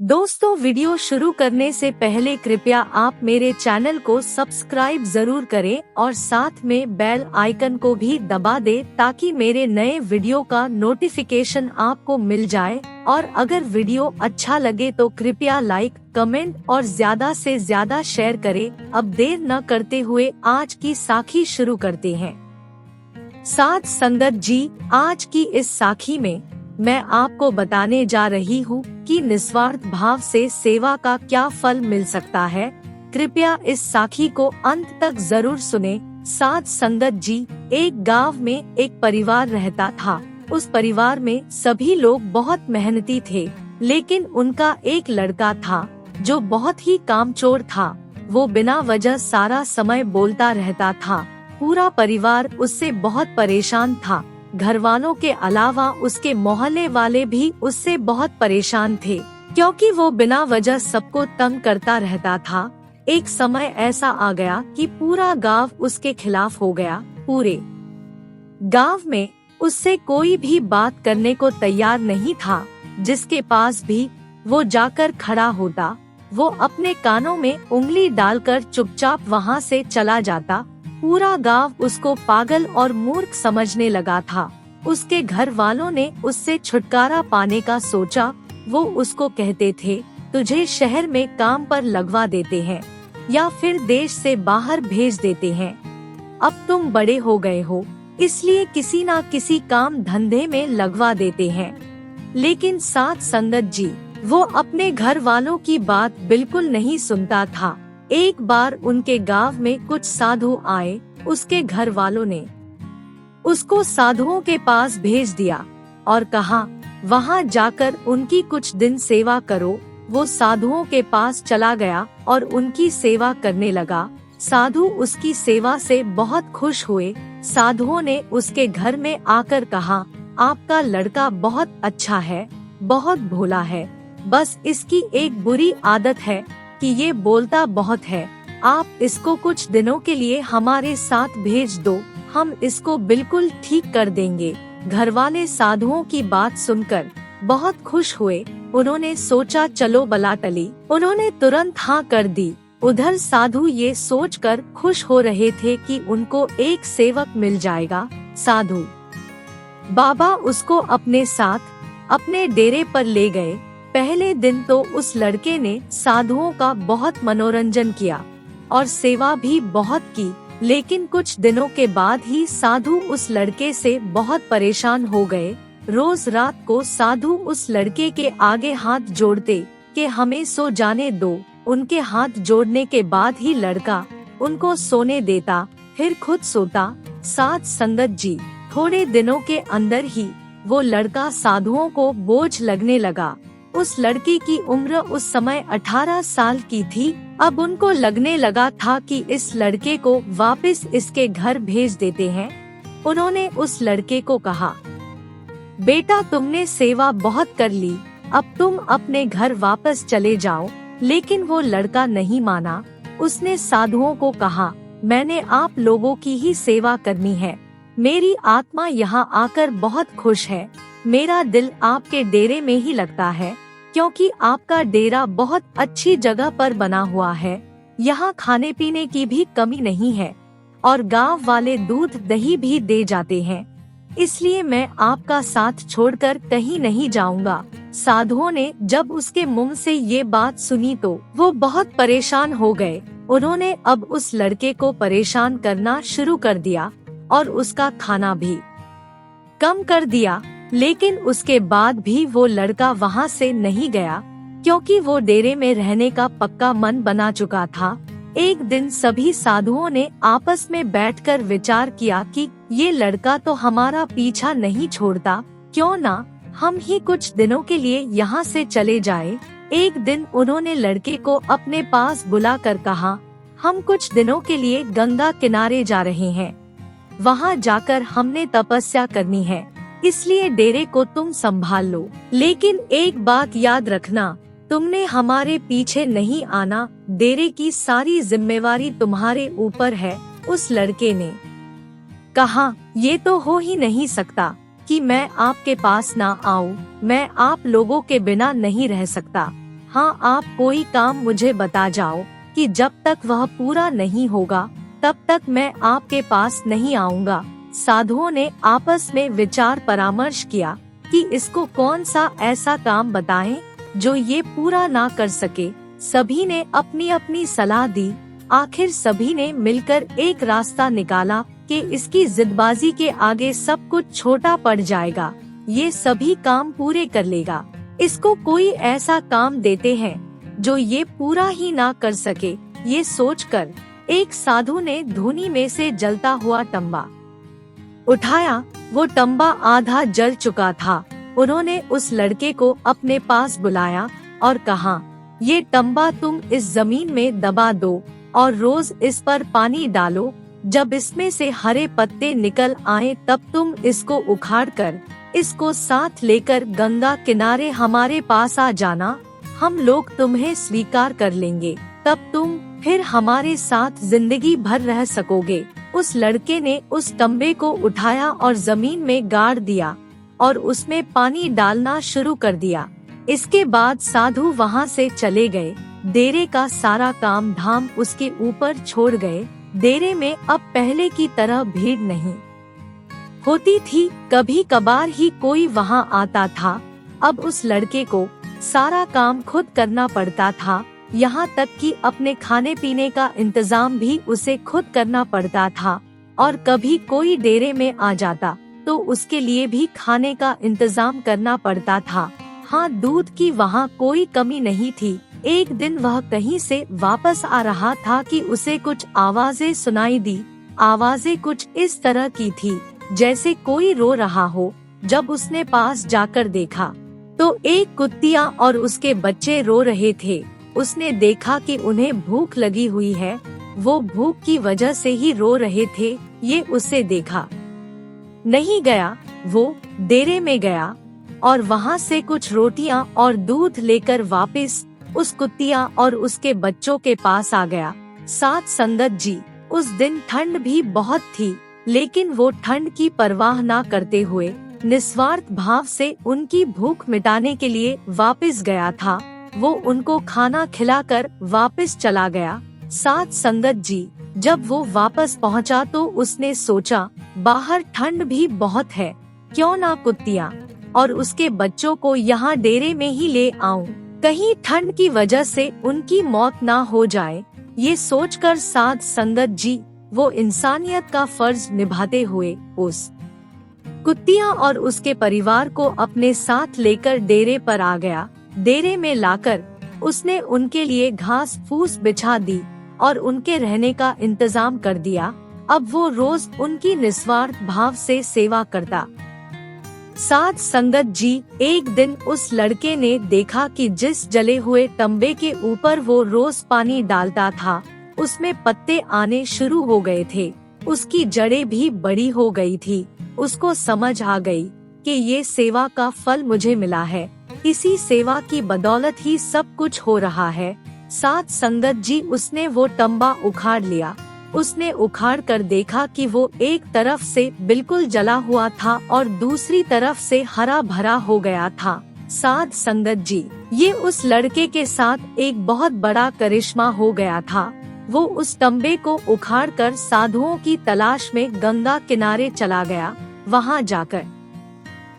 दोस्तों, वीडियो शुरू करने से पहले कृपया आप मेरे चैनल को सब्सक्राइब जरूर करें और साथ में बेल आइकन को भी दबा दें ताकि मेरे नए वीडियो का नोटिफिकेशन आपको मिल जाए। और अगर वीडियो अच्छा लगे तो कृपया लाइक, कमेंट और ज्यादा से ज्यादा शेयर करें। अब देर न करते हुए आज की साखी शुरू करते हैं। साध संगत जी, आज की इस साखी में मैं आपको बताने जा रही हूँ कि निस्वार्थ भाव से सेवा का क्या फल मिल सकता है। कृपया इस साखी को अंत तक जरूर सुने। साध संगत जी, एक गांव में एक परिवार रहता था। उस परिवार में सभी लोग बहुत मेहनती थे, लेकिन उनका एक लड़का था जो बहुत ही कामचोर था। वो बिना वजह सारा समय बोलता रहता था। पूरा परिवार उससे बहुत परेशान था। घर वालों के अलावा उसके मोहल्ले वाले भी उससे बहुत परेशान थे, क्योंकि वो बिना वजह सबको तंग करता रहता था। एक समय ऐसा आ गया कि पूरा गांव उसके खिलाफ हो गया। पूरे गांव में उससे कोई भी बात करने को तैयार नहीं था। जिसके पास भी वो जाकर खड़ा होता, वो अपने कानों में उंगली डालकर चुपचाप वहाँ से चला जाता। पूरा गांव उसको पागल और मूर्ख समझने लगा था। उसके घर वालों ने उससे छुटकारा पाने का सोचा। वो उसको कहते थे, तुझे शहर में काम पर लगवा देते हैं या फिर देश से बाहर भेज देते हैं। अब तुम बड़े हो गए हो, इसलिए किसी ना किसी काम धंधे में लगवा देते हैं। लेकिन साध संगत जी, वो अपने घर वालों की बात बिल्कुल नहीं सुनता था। एक बार उनके गांव में कुछ साधु आए। उसके घर वालों ने उसको साधुओं के पास भेज दिया और कहा, वहां जाकर उनकी कुछ दिन सेवा करो। वो साधुओं के पास चला गया और उनकी सेवा करने लगा। साधु उसकी सेवा से बहुत खुश हुए। साधुओं ने उसके घर में आकर कहा, आपका लड़का बहुत अच्छा है, बहुत भोला है, बस इसकी एक बुरी आदत है कि ये बोलता बहुत है। आप इसको कुछ दिनों के लिए हमारे साथ भेज दो, हम इसको बिल्कुल ठीक कर देंगे। घर वाले साधुओं की बात सुनकर बहुत खुश हुए। उन्होंने सोचा चलो बला टली। उन्होंने तुरंत हाँ कर दी। उधर साधु ये सोचकर खुश हो रहे थे कि उनको एक सेवक मिल जाएगा। साधु बाबा उसको अपने साथ अपने डेरे पर ले गए। पहले दिन तो उस लड़के ने साधुओं का बहुत मनोरंजन किया और सेवा भी बहुत की। लेकिन कुछ दिनों के बाद ही साधु उस लड़के से बहुत परेशान हो गए। रोज रात को साधु उस लड़के के आगे हाथ जोड़ते कि हमें सो जाने दो। उनके हाथ जोड़ने के बाद ही लड़का उनको सोने देता, फिर खुद सोता। साध संगत जी, थोड़े दिनों के अंदर ही वो लड़का साधुओं को बोझ लगने लगा। उस लड़की की उम्र उस समय 18 साल की थी। अब उनको लगने लगा था कि इस लड़के को वापस इसके घर भेज देते हैं। उन्होंने उस लड़के को कहा, बेटा तुमने सेवा बहुत कर ली, अब तुम अपने घर वापस चले जाओ। लेकिन वो लड़का नहीं माना। उसने साधुओं को कहा, मैंने आप लोगों की ही सेवा करनी है। मेरी आत्मा यहाँ आकर बहुत खुश है। मेरा दिल आपके डेरे में ही लगता है, क्योंकि आपका डेरा बहुत अच्छी जगह पर बना हुआ है। यहाँ खाने पीने की भी कमी नहीं है और गांव वाले दूध दही भी दे जाते हैं। इसलिए मैं आपका साथ छोड़कर कहीं नहीं जाऊंगा। साधुओं ने जब उसके मुंह से ये बात सुनी तो वो बहुत परेशान हो गए। उन्होंने अब उस लड़के को परेशान करना शुरू कर दिया और उसका खाना भी कम कर दिया। लेकिन उसके बाद भी वो लड़का वहाँ से नहीं गया, क्योंकि वो डेरे में रहने का पक्का मन बना चुका था। एक दिन सभी साधुओं ने आपस में बैठकर विचार किया कि ये लड़का तो हमारा पीछा नहीं छोड़ता, क्यों ना हम ही कुछ दिनों के लिए यहाँ से चले जाएं। एक दिन उन्होंने लड़के को अपने पास बुलाकर कहा, हम कुछ दिनों के लिए गंगा किनारे जा रहे हैं। वहाँ जाकर हमने तपस्या करनी है, इसलिए डेरे को तुम संभाल लो। लेकिन एक बात याद रखना, तुमने हमारे पीछे नहीं आना। डेरे की सारी जिम्मेवारी तुम्हारे ऊपर है। उस लड़के ने कहा, ये तो हो ही नहीं सकता कि मैं आपके पास ना आऊं। मैं आप लोगों के बिना नहीं रह सकता। हाँ, आप कोई काम मुझे बता जाओ कि जब तक वह पूरा नहीं होगा तब तक मैं आपके पास नहीं आऊँगा। साधुओं ने आपस में विचार परामर्श किया कि इसको कौन सा ऐसा काम बताएं जो ये पूरा ना कर सके। सभी ने अपनी अपनी सलाह दी। आखिर सभी ने मिलकर एक रास्ता निकाला कि इसकी जिदबाजी के आगे सब कुछ छोटा पड़ जाएगा, ये सभी काम पूरे कर लेगा। इसको कोई ऐसा काम देते हैं जो ये पूरा ही ना कर सके। ये सोचकर एक साधु ने धूनी में से जलता हुआ तंबा उठाया। वो तंबा आधा जल चुका था। उन्होंने उस लड़के को अपने पास बुलाया और कहा, ये तंबा तुम इस जमीन में दबा दो और रोज इस पर पानी डालो। जब इसमें से हरे पत्ते निकल आए तब तुम इसको उखाड़कर इसको साथ लेकर गंगा किनारे हमारे पास आ जाना। हम लोग तुम्हें स्वीकार कर लेंगे, तब तुम फिर हमारे साथ जिंदगी भर रह सकोगे। उस लड़के ने उस तंबे को उठाया और जमीन में गाड़ दिया और उसमें पानी डालना शुरू कर दिया। इसके बाद साधु वहाँ से चले गए। डेरे का सारा काम धाम उसके ऊपर छोड़ गए। डेरे में अब पहले की तरह भीड़ नहीं होती थी, कभी कभार ही कोई वहाँ आता था। अब उस लड़के को सारा काम खुद करना पड़ता था, यहाँ तक कि अपने खाने पीने का इंतजाम भी उसे खुद करना पड़ता था। और कभी कोई डेरे में आ जाता तो उसके लिए भी खाने का इंतजाम करना पड़ता था। हाँ, दूध की वहाँ कोई कमी नहीं थी। एक दिन वह कहीं से वापस आ रहा था कि उसे कुछ आवाजें सुनाई दी। आवाजें कुछ इस तरह की थी जैसे कोई रो रहा हो। जब उसने पास जाकर देखा तो एक कुत्तिया और उसके बच्चे रो रहे थे। उसने देखा कि उन्हें भूख लगी हुई है, वो भूख की वजह से ही रो रहे थे। ये उसे देखा नहीं गया। वो डेरे में गया और वहाँ से कुछ रोटियां और दूध लेकर वापस उस कुत्तिया और उसके बच्चों के पास आ गया। साथ संगत जी, उस दिन ठंड भी बहुत थी, लेकिन वो ठंड की परवाह ना करते हुए निस्वार्थ भाव से उनकी भूख मिटाने के लिए वापस गया था। वो उनको खाना खिलाकर वापस चला गया। साथ संगत जी, जब वो वापस पहुंचा तो उसने सोचा बाहर ठंड भी बहुत है, क्यों ना कुत्तिया और उसके बच्चों को यहाँ डेरे में ही ले आऊं, कहीं ठंड की वजह से उनकी मौत ना हो जाए। ये सोचकर साध संगत जी वो इंसानियत का फर्ज निभाते हुए उस कुत्तिया और उसके परिवार को अपने साथ लेकर डेरे पर आ गया। डेरे में लाकर उसने उनके लिए घास फूस बिछा दी और उनके रहने का इंतजाम कर दिया। अब वो रोज उनकी निस्वार्थ भाव से सेवा करता। साथ संगत जी, एक दिन उस लड़के ने देखा कि जिस जले हुए तंबे के ऊपर वो रोज पानी डालता था उसमें पत्ते आने शुरू हो गए थे। उसकी जड़ें भी बड़ी हो गई थी। उसको समझ आ गई कि ये सेवा का फल मुझे मिला है, इसी सेवा की बदौलत ही सब कुछ हो रहा है। साथ संगत जी, उसने वो तंबा उखाड़ लिया। उसने उखाड़ कर देखा कि वो एक तरफ से बिल्कुल जला हुआ था और दूसरी तरफ से हरा भरा हो गया था। साध संगत जी, ये उस लड़के के साथ एक बहुत बड़ा करिश्मा हो गया था। वो उस तंबे को उखाड़कर साधुओं की तलाश में गंगा किनारे चला गया। वहाँ जाकर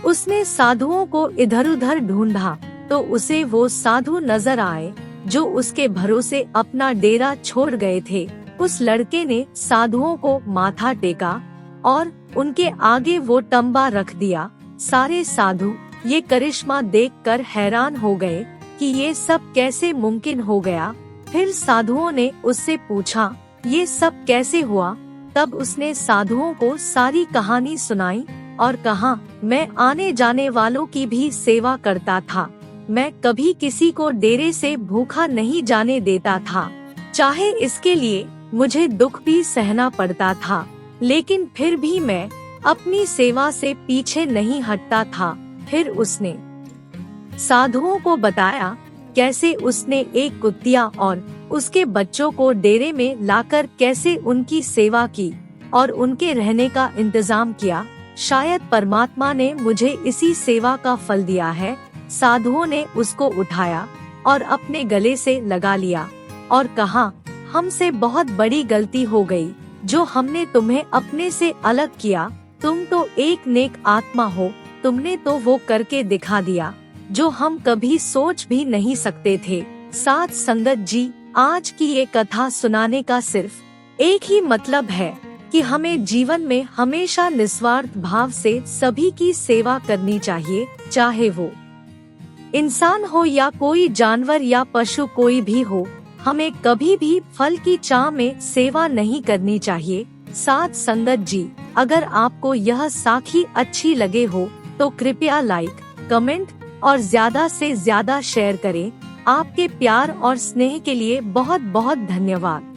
उसने साधुओं को इधर उधर ढूंढा तो उसे वो साधु नजर आए जो उसके भरोसे अपना डेरा छोड़ गए थे। उस लड़के ने साधुओं को माथा टेका और उनके आगे वो तंबा रख दिया। सारे साधु ये करिश्मा देखकर हैरान हो गए कि ये सब कैसे मुमकिन हो गया। फिर साधुओं ने उससे पूछा, ये सब कैसे हुआ? तब उसने साधुओं को सारी कहानी सुनाई और कहा, मैं आने जाने वालों की भी सेवा करता था। मैं कभी किसी को डेरे से भूखा नहीं जाने देता था, चाहे इसके लिए मुझे दुख भी सहना पड़ता था, लेकिन फिर भी मैं अपनी सेवा से पीछे नहीं हटता था। फिर उसने साधुओं को बताया कैसे उसने एक कुत्तिया और उसके बच्चों को डेरे में लाकर कैसे उनकी सेवा की और उनके रहने का इंतजाम किया। शायद परमात्मा ने मुझे इसी सेवा का फल दिया है। साधुओं ने उसको उठाया और अपने गले से लगा लिया और कहा, हमसे बहुत बड़ी गलती हो गई जो हमने तुम्हें अपने से अलग किया। तुम तो एक नेक आत्मा हो, तुमने तो वो करके दिखा दिया जो हम कभी सोच भी नहीं सकते थे। साथ संगत जी, आज की ये कथा सुनाने का सिर्फ एक ही मतलब है कि हमें जीवन में हमेशा निस्वार्थ भाव से सभी की सेवा करनी चाहिए, चाहे वो इंसान हो या कोई जानवर या पशु कोई भी हो। हमें कभी भी फल की चाह में सेवा नहीं करनी चाहिए। साथ संगत जी, अगर आपको यह साखी अच्छी लगे हो तो कृपया लाइक, कमेंट और ज्यादा से ज्यादा शेयर करें। आपके प्यार और स्नेह के लिए बहुत बहुत धन्यवाद।